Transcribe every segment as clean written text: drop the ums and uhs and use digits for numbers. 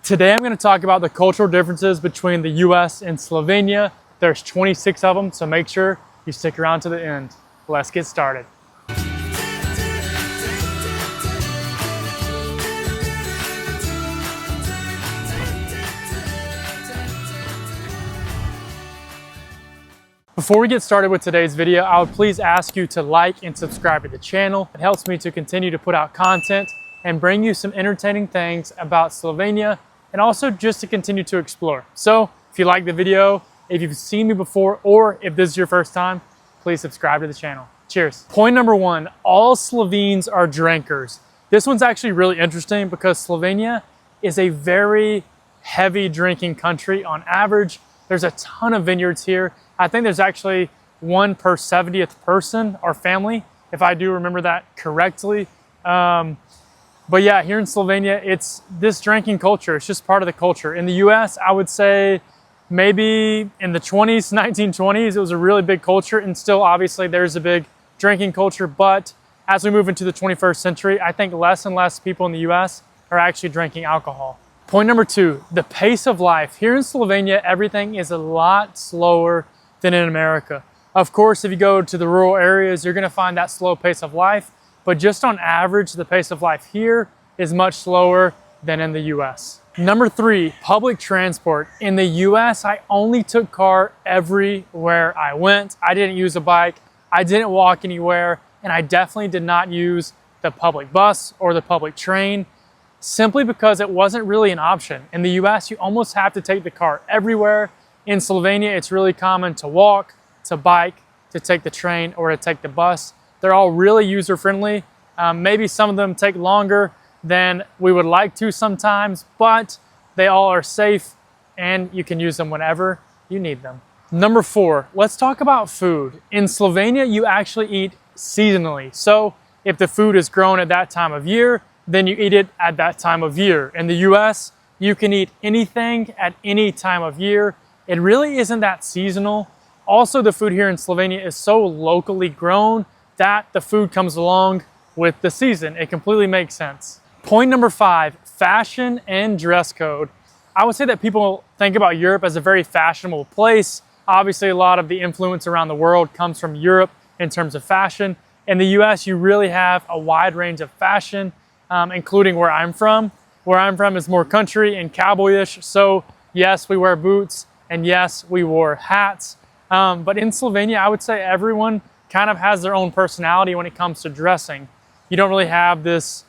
Today I'm going to talk about the cultural differences between the US and Slovenia. There's 26 of them, so make sure you stick around to the end. Let's get started. Before we get started with today's video, I would please ask you to like and subscribe to the channel. It helps me to continue to put out content and bring you some entertaining things about Slovenia and also just to continue to explore. So if you like the video, if you've seen me before, or if this is your first time, please subscribe to the channel. Cheers. Point number one, all Slovenes are drinkers. This one's actually really interesting because Slovenia is a very heavy drinking country on average. There's a ton of vineyards here. I think there's actually one per 70th person or family, if I do remember that correctly. But yeah, here in Slovenia, it's this drinking culture. It's just part of the culture. In the US, I would say maybe in the 20s, 1920s, it was a really big culture. And still, obviously, there's a big drinking culture. But as we move into the 21st century, I think less and less people in the US are actually drinking alcohol. Point number two, the pace of life. Here in Slovenia, everything is a lot slower than in America. Of course, if you go to the rural areas, you're gonna find that slow pace of life, but just on average, the pace of life here is much slower than in the US. Number three, public transport. In the US, I only took car everywhere I went. I didn't use a bike, I didn't walk anywhere, and I definitely did not use the public bus or the public train, simply because it wasn't really an option. In the US, you almost have to take the car everywhere. In Slovenia, it's really common to walk, to bike, to take the train, or to take the bus. They're all really user-friendly. Maybe some of them take longer than we would like to sometimes, but they all are safe and you can use them whenever you need them. Number four, let's talk about food. In Slovenia, you actually eat seasonally. So if the food is grown at that time of year, then you eat it at that time of year. In the US, you can eat anything at any time of year. It really isn't that seasonal. Also, the food here in Slovenia is so locally grown that the food comes along with the season. It completely makes sense. Point number five, fashion and dress code. I would say that people think about Europe as a very fashionable place. Obviously, a lot of the influence around the world comes from Europe in terms of fashion. In the US, you really have a wide range of fashion, including where I'm from. Where I'm from is more country and cowboyish. So yes, we wear boots. And yes, we wore hats. But in Slovenia, I would say everyone kind of has their own personality when it comes to dressing. You don't really have this.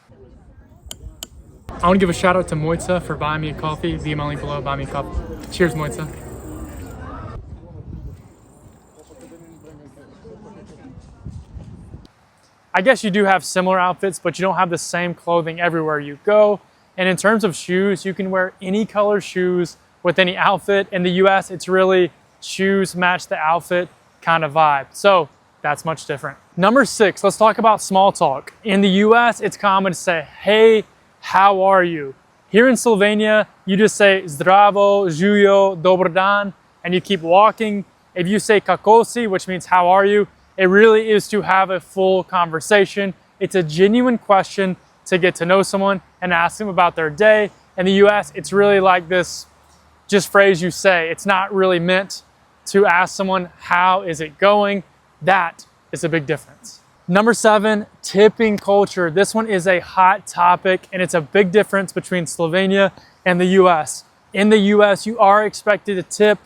I want to give a shout out to Mojca for buying me a coffee. Via my link below, buy me a coffee. Cheers, Mojca. I guess you do have similar outfits, but you don't have the same clothing everywhere you go. And in terms of shoes, you can wear any color shoes with any outfit. In the US, it's really shoes match the outfit kind of vibe. So that's much different. Number six, let's talk about small talk. In the US, it's common to say, hey, how are you? Here in Slovenia, you just say zdravo, živijo, dober dan, and you keep walking. If you say kako si, which means how are you, it really is to have a full conversation. It's a genuine question to get to know someone and ask them about their day. In the US, it's really like this just phrase you say. It's not really meant to ask someone, how is it going? That is a big difference. Number seven, tipping culture. This one is a hot topic and it's a big difference between Slovenia and the US. In the US, you are expected to tip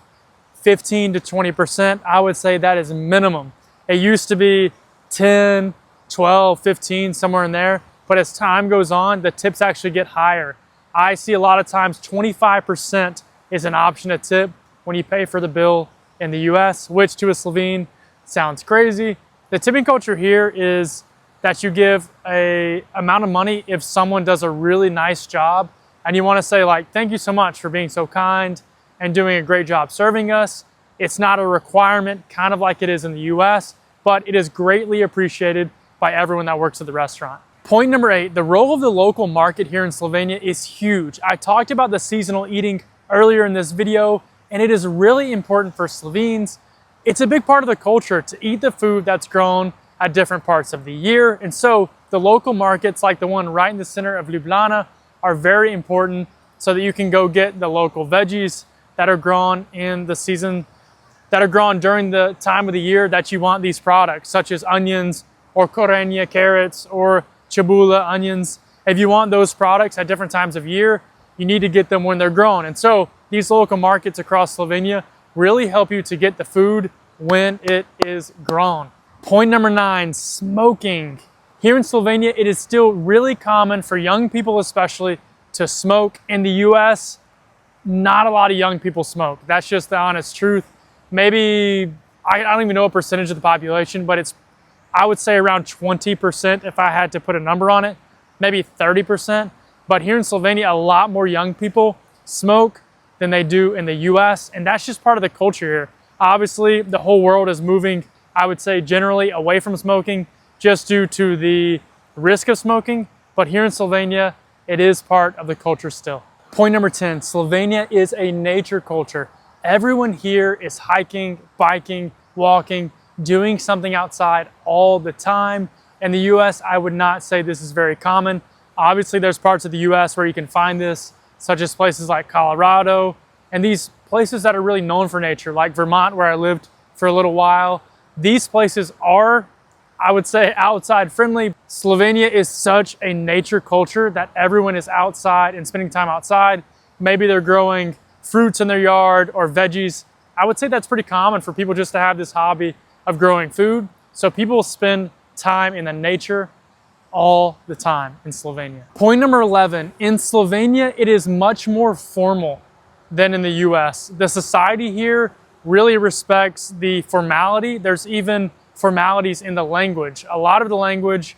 15 to 20%. I would say that is minimum. It used to be 10, 12, 15, somewhere in there. But as time goes on, the tips actually get higher. I see a lot of times 25% is an option to tip when you pay for the bill in the US, which to a Slovene sounds crazy. The tipping culture here is that you give a amount of money if someone does a really nice job and you want to say like, thank you so much for being so kind and doing a great job serving us. It's not a requirement, kind of like it is in the US, but it is greatly appreciated by everyone that works at the restaurant. Point number eight, the role of the local market here in Slovenia is huge. I talked about the seasonal eating earlier in this video, and it is really important for Slovenes. It's a big part of the culture to eat the food that's grown at different parts of the year. And so the local markets like the one right in the center of Ljubljana are very important so that you can go get the local veggies that are grown in the season, that are grown during the time of the year that you want these products, such as onions or korenje carrots or cebula onions. If you want those products at different times of year, you need to get them when they're grown. And so these local markets across Slovenia really help you to get the food when it is grown. Point number 9, smoking. Here in Slovenia, it is still really common for young people especially to smoke. In the US, not a lot of young people smoke. That's just the honest truth. Maybe, I don't even know a percentage of the population, but I would say around 20% if I had to put a number on it, maybe 30%. But here in Slovenia, a lot more young people smoke than they do in the US, and that's just part of the culture here. Obviously, the whole world is moving, I would say, generally away from smoking just due to the risk of smoking, but here in Slovenia, it is part of the culture still. Point number 10, Slovenia is a nature culture. Everyone here is hiking, biking, walking, doing something outside all the time. In the US, I would not say this is very common. Obviously, there's parts of the US where you can find this, such as places like Colorado, and these places that are really known for nature, like Vermont, where I lived for a little while. These places are, I would say, outside friendly. Slovenia is such a nature culture that everyone is outside and spending time outside. Maybe they're growing fruits in their yard or veggies. I would say that's pretty common for people just to have this hobby of growing food. So people spend time in the nature all the time in Slovenia. Point number 11, in Slovenia, it is much more formal than in the US. The society here really respects the formality. There's even formalities in the language. A lot of the language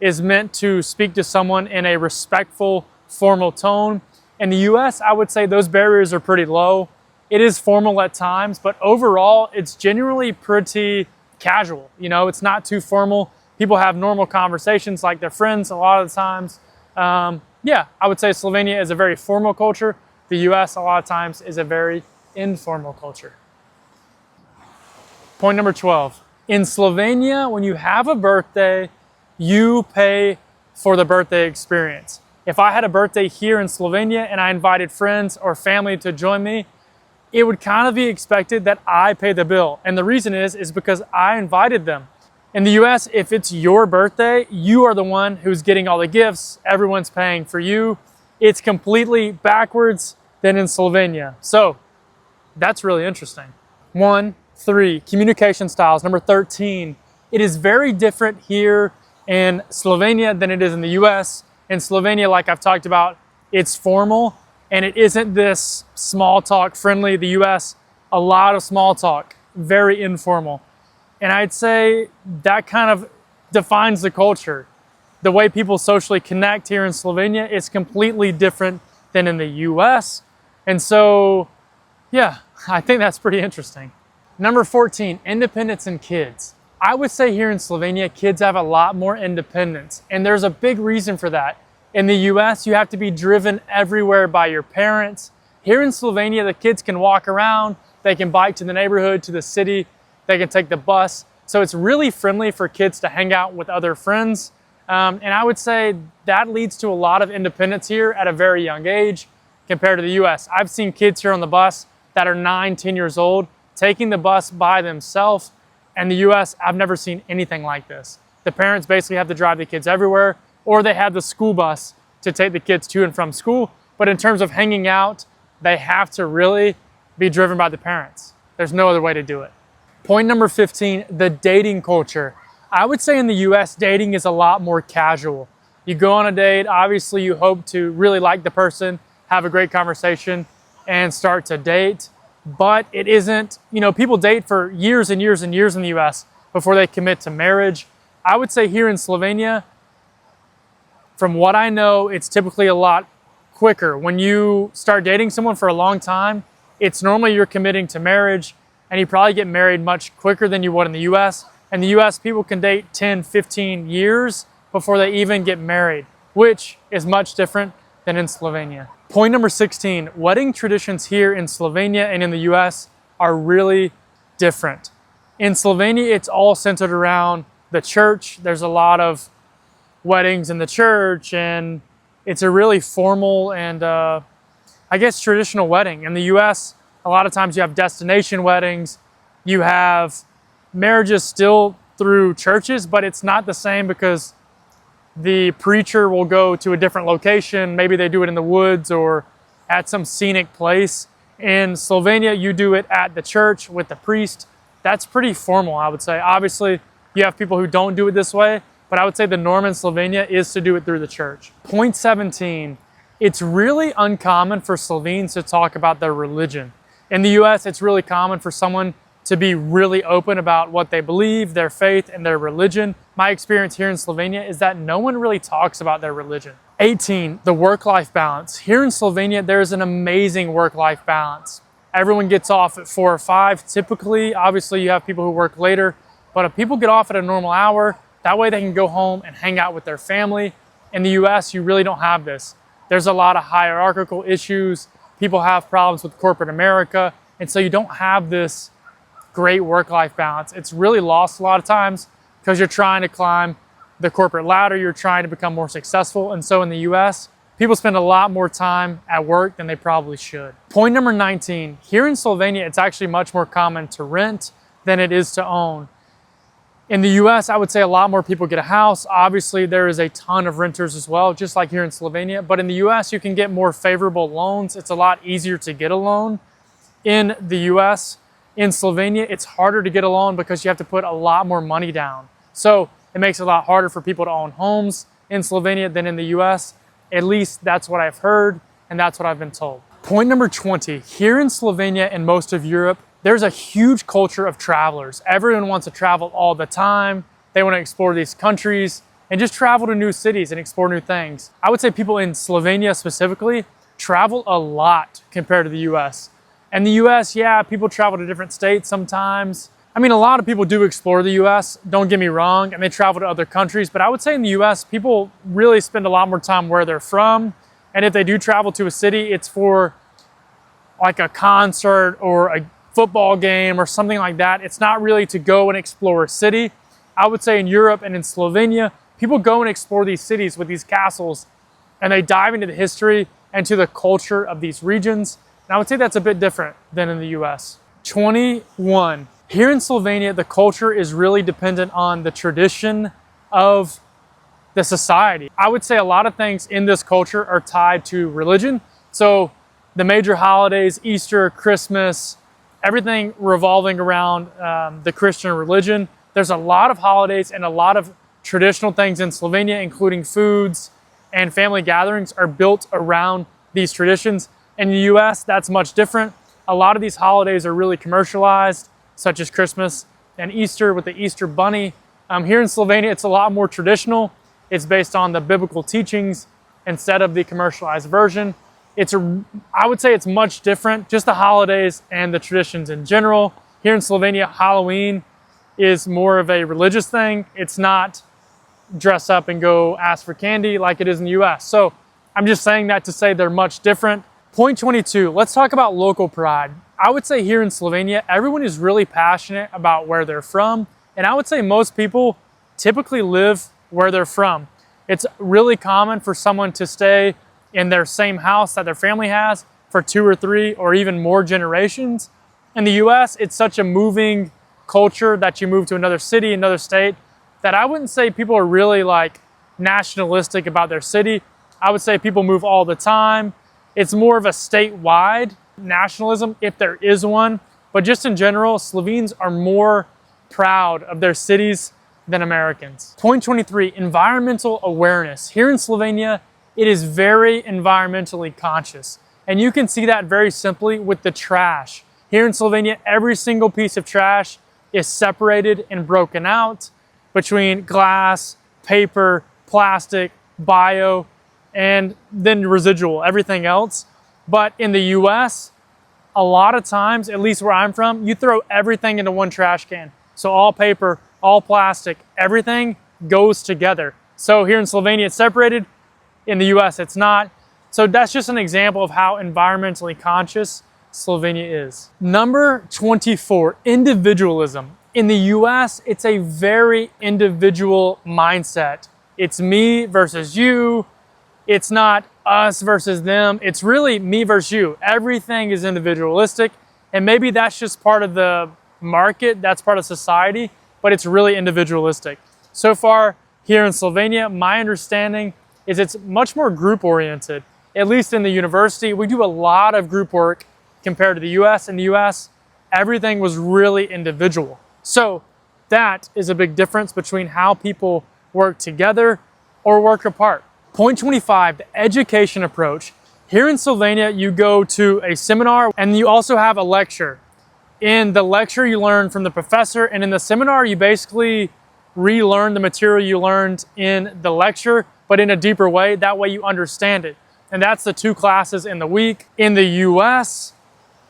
is meant to speak to someone in a respectful, formal tone. In the US, I would say those barriers are pretty low. It is formal at times, but overall, it's generally pretty casual. You know, it's not too formal. People have normal conversations like their friends a lot of the times. Yeah, I would say Slovenia is a very formal culture. The US a lot of times is a very informal culture. Point number 12. In Slovenia, when you have a birthday, you pay for the birthday experience. If I had a birthday here in Slovenia and I invited friends or family to join me, it would kind of be expected that I pay the bill. And the reason is because I invited them. In the US, if it's your birthday, you are the one who's getting all the gifts. Everyone's paying for you. It's completely backwards than in Slovenia. So that's really interesting. 1, 3, communication styles. Number 13, it is very different here in Slovenia than it is in the US. In Slovenia, like I've talked about, it's formal and it isn't this small talk friendly. The US, a lot of small talk, very informal. And I'd say that kind of defines the culture. The way people socially connect here in Slovenia is completely different than in the US. And so, yeah, I think that's pretty interesting. Number 14, independence in kids. I would say here in Slovenia, kids have a lot more independence. And there's a big reason for that. In the US, you have to be driven everywhere by your parents. Here in Slovenia, the kids can walk around, they can bike to the neighborhood, to the city, they can take the bus. So it's really friendly for kids to hang out with other friends. And I would say that leads to a lot of independence here at a very young age compared to the US. I've seen kids here on the bus that are 9, 10 years old taking the bus by themselves. And the US, I've never seen anything like this. The parents basically have to drive the kids everywhere, or they have the school bus to take the kids to and from school. But in terms of hanging out, they have to really be driven by the parents. There's no other way to do it. Point number 15, the dating culture. I would say in the US, dating is a lot more casual. You go on a date, obviously you hope to really like the person, have a great conversation, and start to date. But it isn't, you know, people date for years and years and years in the US before they commit to marriage. I would say here in Slovenia, from what I know, it's typically a lot quicker. When you start dating someone for a long time, it's normally you're committing to marriage, and you probably get married much quicker than you would in the US. In the US, people can date 10, 15 years before they even get married, which is much different than in Slovenia. Point number 16, wedding traditions here in Slovenia and in the US are really different. In Slovenia, it's all centered around the church. There's a lot of weddings in the church, and it's a really formal and I guess, traditional wedding. In the US, a lot of times you have destination weddings, you have marriages still through churches, but it's not the same because the preacher will go to a different location. Maybe they do it in the woods or at some scenic place. In Slovenia, you do it at the church with the priest. That's pretty formal, I would say. Obviously, you have people who don't do it this way, but I would say the norm in Slovenia is to do it through the church. Point 17, it's really uncommon for Slovenes to talk about their religion. In the US, it's really common for someone to be really open about what they believe, their faith, and their religion. My experience here in Slovenia is that no one really talks about their religion. 18, the work-life balance. Here in Slovenia, there's an amazing work-life balance. Everyone gets off at 4 or 5. Typically, obviously, you have people who work later, but if people get off at a normal hour, that way they can go home and hang out with their family. In the US, you really don't have this. There's a lot of hierarchical issues. People have problems with corporate America, and so you don't have this great work-life balance. It's really lost a lot of times because you're trying to climb the corporate ladder, you're trying to become more successful. And so in the US, people spend a lot more time at work than they probably should. Point number 19, here in Slovenia, it's actually much more common to rent than it is to own. In the US, I would say a lot more people get a house. Obviously, there is a ton of renters as well, just like here in Slovenia. But in the US, you can get more favorable loans. It's a lot easier to get a loan. In the US, in Slovenia, it's harder to get a loan because you have to put a lot more money down. So it makes it a lot harder for people to own homes in Slovenia than in the US. At least that's what I've heard, and that's what I've been told. Point number 20, here in Slovenia and most of Europe, there's a huge culture of travelers. Everyone wants to travel all the time. They want to explore these countries and just travel to new cities and explore new things. I would say people in Slovenia specifically travel a lot compared to the US. And the US, yeah, people travel to different states sometimes. I mean, a lot of people do explore the US, don't get me wrong, and they travel to other countries, but I would say in the US, people really spend a lot more time where they're from. And if they do travel to a city, it's for like a concert or a football game or something like that. It's not really to go and explore a city. I would say in Europe and in Slovenia, people go and explore these cities with these castles and they dive into the history and to the culture of these regions. And I would say that's a bit different than in the US. 21. Here in Slovenia, the culture is really dependent on the tradition of the society. I would say a lot of things in this culture are tied to religion. So the major holidays, Easter, Christmas, everything revolving around the Christian religion. There's a lot of holidays and a lot of traditional things in Slovenia, including foods and family gatherings, are built around these traditions. In the US, that's much different. A lot of these holidays are really commercialized, such as Christmas and Easter with the Easter bunny. Here in Slovenia, it's a lot more traditional. It's based on the biblical teachings instead of the commercialized version. I would say it's much different, just the holidays and the traditions in general. Here in Slovenia, Halloween is more of a religious thing. It's not dress up and go ask for candy like it is in the US. So I'm just saying that to say they're much different. Point 22, let's talk about local pride. I would say here in Slovenia, everyone is really passionate about where they're from. And I would say most people typically live where they're from. It's really common for someone to stay in their same house that their family has for 2 or 3 or even more generations. In the US, it's such a moving culture that you move to another city, another state, that I wouldn't say people are really like nationalistic about their city. I would say people move all the time. It's more of a statewide nationalism, if there is one. But just in general, Slovenes are more proud of their cities than Americans. Point 23, environmental awareness. Here in Slovenia, it is very environmentally conscious. And you can see that very simply with the trash. Here in Slovenia, every single piece of trash is separated and broken out between glass, paper, plastic, bio, and then residual, everything else. But in the US, a lot of times, at least where I'm from, you throw everything into one trash can. So all paper, all plastic, everything goes together. So here in Slovenia, it's separated. In the US, it's not. So that's just an example of how environmentally conscious Slovenia is. Number 24, individualism. In the US, it's a very individual mindset. It's me versus you. It's not us versus them. It's really me versus you. Everything is individualistic, and maybe that's just part of the market, that's part of society, but it's really individualistic. So far here in Slovenia, my understanding is it's much more group oriented. At least in the university, we do a lot of group work compared to the US. In the US, everything was really individual. So that is a big difference between how people work together or work apart. Point 25, the education approach. Here in Slovenia, you go to a seminar and you also have a lecture. In the lecture, you learn from the professor, and in the seminar, you basically relearn the material you learned in the lecture, but in a deeper way. That way you understand it. And that's the 2 classes in the week. In the US,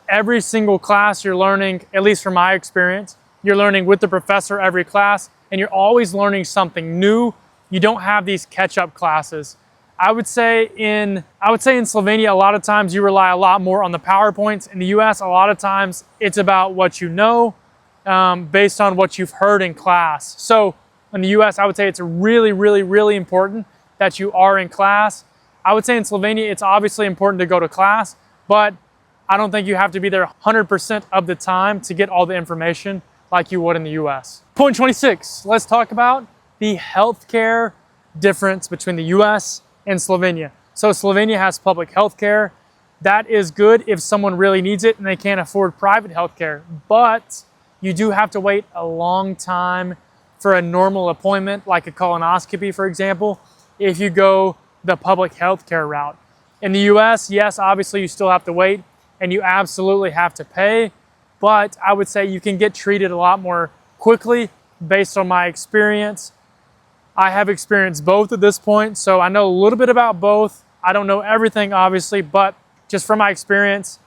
every single class you're learning, at least from my experience, you're learning with the professor every class, and you're always learning something new. You don't have these catch-up classes. I would say in Slovenia, a lot of times you rely a lot more on the PowerPoints. In the US, a lot of times it's about what you know based on what you've heard in class. So in the US, I would say it's really, really, really important that you are in class. I would say in Slovenia, it's obviously important to go to class, but I don't think you have to be there 100% of the time to get all the information like you would in the US. Point 26, let's talk about the healthcare difference between the US and Slovenia. So Slovenia has public healthcare. That is good if someone really needs it and they can't afford private healthcare, but you do have to wait a long time for a normal appointment, like a colonoscopy, for example, if you go the public healthcare route. In the US, yes, obviously you still have to wait and you absolutely have to pay, but I would say you can get treated a lot more quickly based on my experience. I have experienced both at this point, so I know a little bit about both. I don't know everything, obviously, but just from my experience,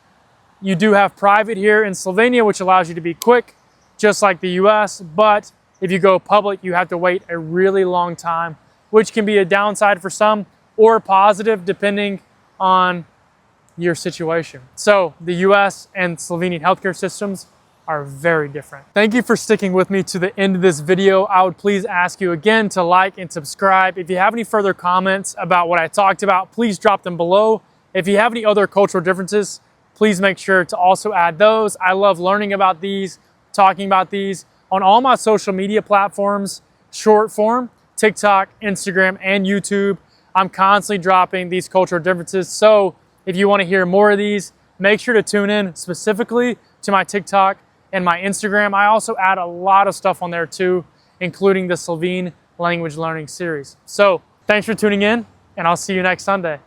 you do have private here in Slovenia, which allows you to be quick, just like the US, but if you go public, you have to wait a really long time, which can be a downside for some or positive depending on your situation. So the US and Slovenian healthcare systems are very different. Thank you for sticking with me to the end of this video. I would please ask you again to like and subscribe. If you have any further comments about what I talked about, please drop them below. If you have any other cultural differences, please make sure to also add those. I love learning about these, talking about these on all my social media platforms, short form, TikTok, Instagram, and YouTube. I'm constantly dropping these cultural differences. So if you want to hear more of these, make sure to tune in specifically to my TikTok and my Instagram. I also add a lot of stuff on there too, including the Slovene language learning series. So thanks for tuning in, and I'll see you next Sunday.